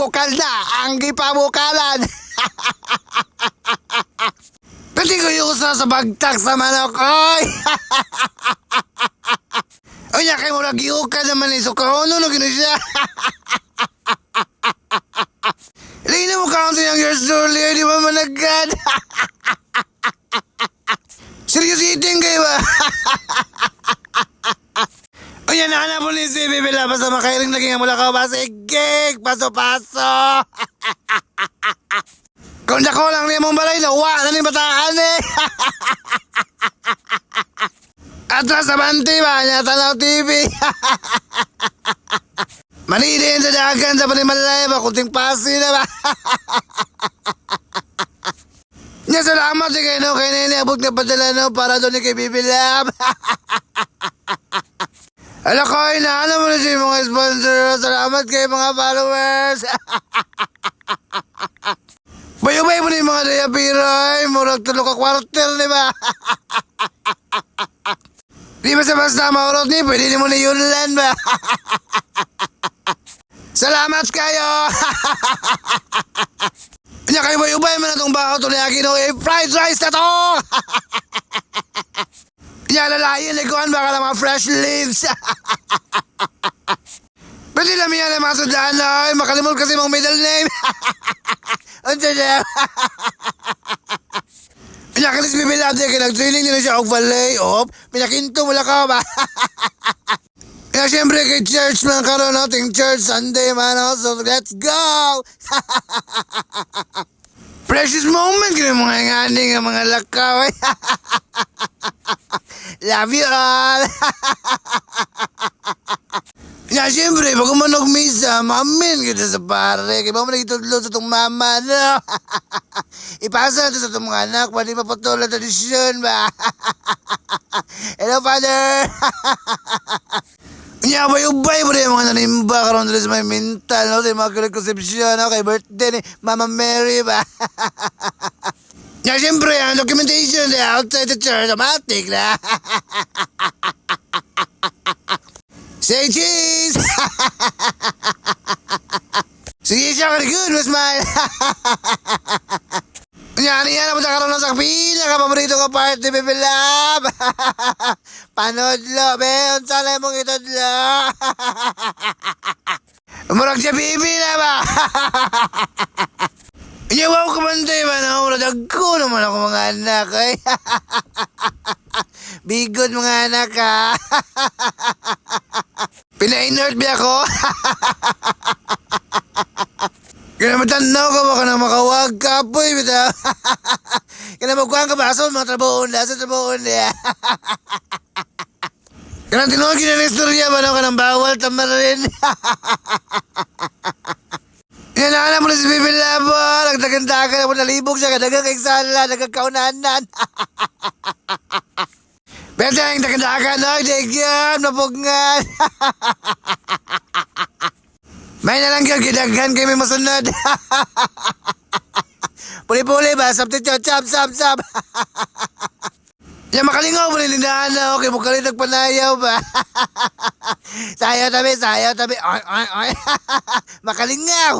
bukal na ang gipabukalan. Pwede ko yung sa bagtak sa manok, oy. O niya kayo mo nagiukan naman eh, so kahono no gino siya. Lina mo counting ang years earlier, di ba managad? Serious eating kayo ba? O yan, nahanap mo ni si Bibila, basta makairing naging mula ka ba? Sige, paso-paso. Kung dako lang niya mong balay, nawa na ni bataan eh. Atras sa banti ba niya, tanaw TV. Manidin sa dagan sa panimalay ba, kunting pasi na ba? Nya salamat eh kayo no, kay Nene, abot nga padala no, para doon ni kay Bibila. Ala ko, inaano mo na siya mga sponsor. Salamat kayo mga followers. Bayubay mo na yung mga dayapiray. Murag tulo ka kwarter, di ba? Di ba sa basta maurot ni, pwede mo na yunlan ba? Salamat kayo. Kanya kayo bayubay mo na itong bakaw tuloy akin o fried rice na to. Kaya lalayin, liguan baka lang mga fresh leaves. Pwede lang yan ang mga sudahan na makalimot kasi mong middle name. Unsa siya? Kaya kalis bibilab niya, kaya nag-training nila siya og valet, pinakinto wala ka ba? Kaya siyempre kay church man karon ting church Sunday man, so let's go! Precious moment kaya mga ngani nga mga lakaw. Love you all. Nga siyempre, pag umanog misa, mamin kita sa pare. Kaya ba mo nagitudlo sa itong mama, no? Ipasa natin sa itong mga anak, pwede mapatuloy na tradisyon ba? Hello, Father. Nga ubay mo rin yung mga nanimba karoon doon sa may mental, no? Sa mga konsepsyon, no? Kay birthday ni Mama Mary ba? Nga siyempre, ang documentation outside the church, automatic na. Say cheese! Sige siya, very good, mas mahal. Yan na punta ka rin sa pinaka-paborito ko party, Bibilab. Panodlo, be, unsalay mong itodlo. Murag siya bibi na ba? Inyawaw ko man tayo ba na uradag ko naman ako mga anak eh. Bigot mga anak ha. Pina-inert ba ako? Kaya matanaw ka baka na makawag ka po eh. Kaya magkuhan ka ba sa mga trabahoon na sa trabahoon na. Kaya tinawagin na ng istorya ba na ka ng bawal tama rin. Yan na alam mo na si Bibila po. Nagdagandagan mo nalibog siya. Kadagang kagsala. Nagkakaunanan. Pero yung dagandagan. Ay, degyan. Mapugngan. May nalang yun. Kidaghan kayo may masunod. Puli-puli ba? Substitute. Sab. Yan makalingaw mo nilindahan na. Okay, mukalit nagpanayaw ba? Sayaw tabi. Ay. Makalingaw.